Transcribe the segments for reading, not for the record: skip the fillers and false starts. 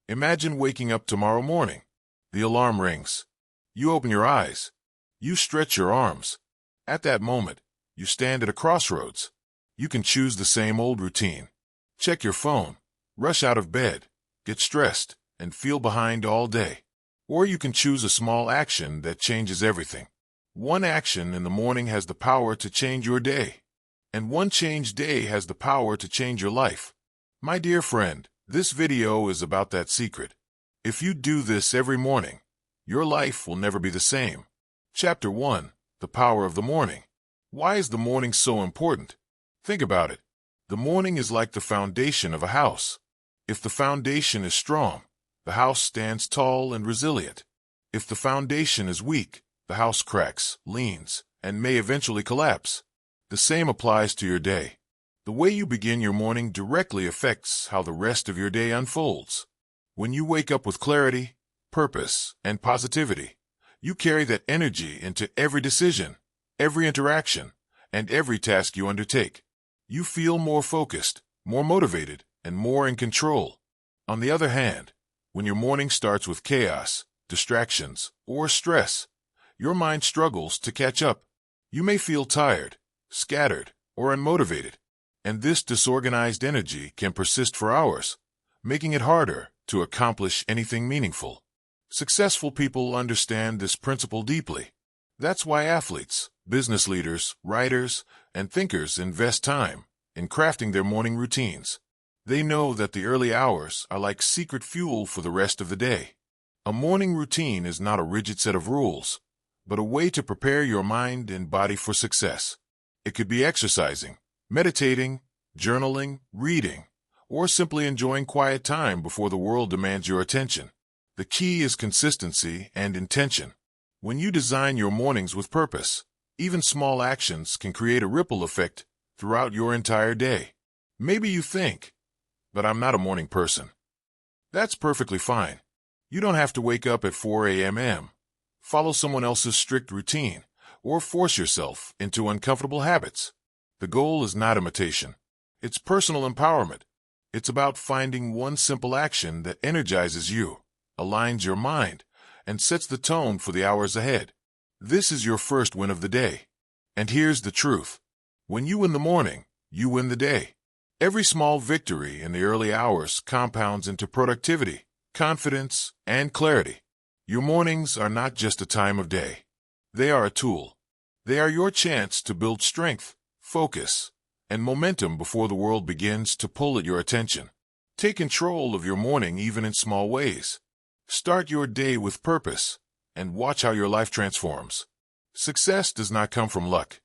Imagine waking up tomorrow morning. The alarm rings. You open your eyes. You stretch your arms. At that moment, you stand at a crossroads. You can choose the same old routine. Check your phone, rush out of bed, get stressed, and feel behind all day. Or you can choose a small action that changes everything. One action in the morning has the power to change your day. And one changed day has the power to change your life. My dear friend, this video is about that secret. If you do this every morning, your life will never be the same. Chapter 1. The Power of the Morning. Why is the morning so important? Think about it. The morning is like the foundation of a house. If the foundation is strong, the house stands tall and resilient. If the foundation is weak, the house cracks, leans, and may eventually collapse. The same applies to your day. The way you begin your morning directly affects how the rest of your day unfolds. When you wake up with clarity, purpose, and positivity, you carry that energy into every decision, every interaction, and every task you undertake. You feel more focused, more motivated, and more in control. On the other hand, when your morning starts with chaos, distractions, or stress, your mind struggles to catch up. You may feel tired, scattered, or unmotivated, and this disorganized energy can persist for hours, making it harder to accomplish anything meaningful. Successful people understand this principle deeply. That's why athletes, business leaders, writers, and thinkers invest time in crafting their morning routines. They know that the early hours are like secret fuel for the rest of the day. A morning routine is not a rigid set of rules, but a way to prepare your mind and body for success. It could be exercising, meditating, journaling, reading, or simply enjoying quiet time before the world demands your attention. The key is consistency and intention. When you design your mornings with purpose, even small actions can create a ripple effect throughout your entire day. Maybe you think, but I'm not a morning person. That's perfectly fine. You don't have to wake up at 4 a.m., follow someone else's strict routine, or force yourself into uncomfortable habits. The goal is not imitation. It's personal empowerment. It's about finding one simple action that energizes you, aligns your mind, and sets the tone for the hours ahead. This is your first win of the day. And here's the truth. When you win the morning, you win the day. Every small victory in the early hours compounds into productivity, confidence, and clarity. Your mornings are not just a time of day. They are a tool. They are your chance to build strength, focus, and momentum before the world begins to pull at your attention. Take control of your morning even in small ways. Start your day with purpose, and watch how your life transforms. Success does not come from luck.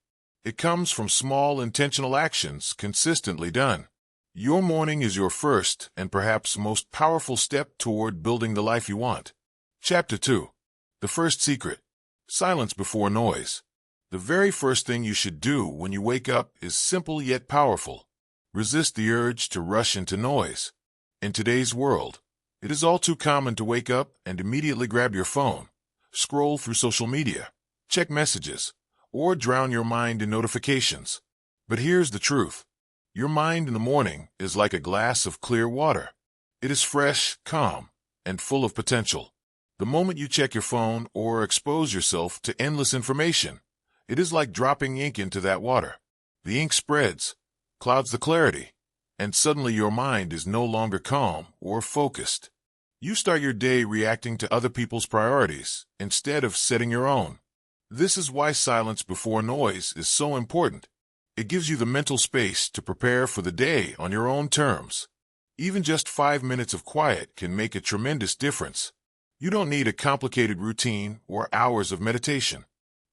It comes from small intentional actions consistently done. Your morning is your first and perhaps most powerful step toward building the life you want. Chapter 2. The First Secret. Silence before noise. The very first thing you should do when you wake up is simple yet powerful. Resist the urge to rush into noise. In today's world, it is all too common to wake up and immediately grab your phone, scroll through social media, check messages, or drown your mind in notifications. But here's the truth. Your mind in the morning is like a glass of clear water. It is fresh, calm, and full of potential. The moment you check your phone or expose yourself to endless information, it is like dropping ink into that water. The ink spreads, clouds the clarity, and suddenly your mind is no longer calm or focused. You start your day reacting to other people's priorities instead of setting your own. This is why silence before noise is so important. It gives you the mental space to prepare for the day on your own terms. Even just 5 minutes of quiet can make a tremendous difference. You don't need a complicated routine or hours of meditation.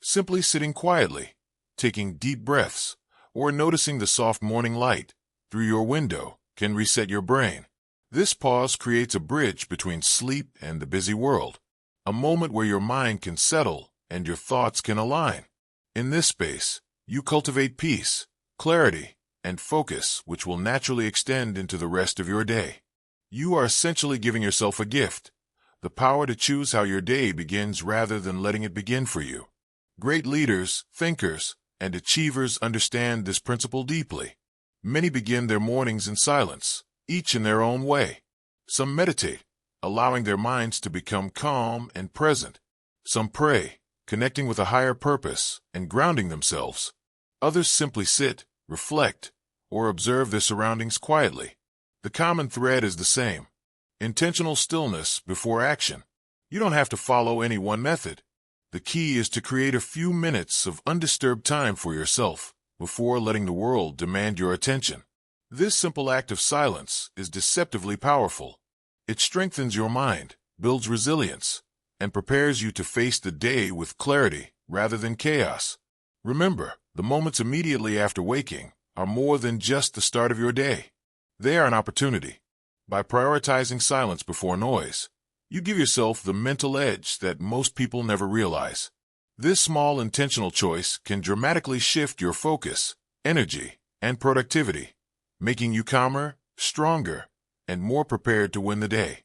Simply sitting quietly, taking deep breaths, or noticing the soft morning light through your window can reset your brain. This pause creates a bridge between sleep and the busy world, a moment where your mind can settle and your thoughts can align. In this space, you cultivate peace, clarity, and focus, which will naturally extend into the rest of your day. You are essentially giving yourself a gift, the power to choose how your day begins rather than letting it begin for you. Great leaders, thinkers, and achievers understand this principle deeply. Many begin their mornings in silence, each in their own way. Some meditate, allowing their minds to become calm and present. Some pray, connecting with a higher purpose and grounding themselves. Others simply sit, reflect, or observe their surroundings quietly. The common thread is the same: intentional stillness before action. You don't have to follow any one method. The key is to create a few minutes of undisturbed time for yourself before letting the world demand your attention. This simple act of silence is deceptively powerful. It strengthens your mind, builds resilience, and prepares you to face the day with clarity rather than chaos. Remember, the moments immediately after waking are more than just the start of your day. They are an opportunity. By prioritizing silence before noise, you give yourself the mental edge that most people never realize. This small intentional choice can dramatically shift your focus, energy, and productivity, making you calmer, stronger, and more prepared to win the day.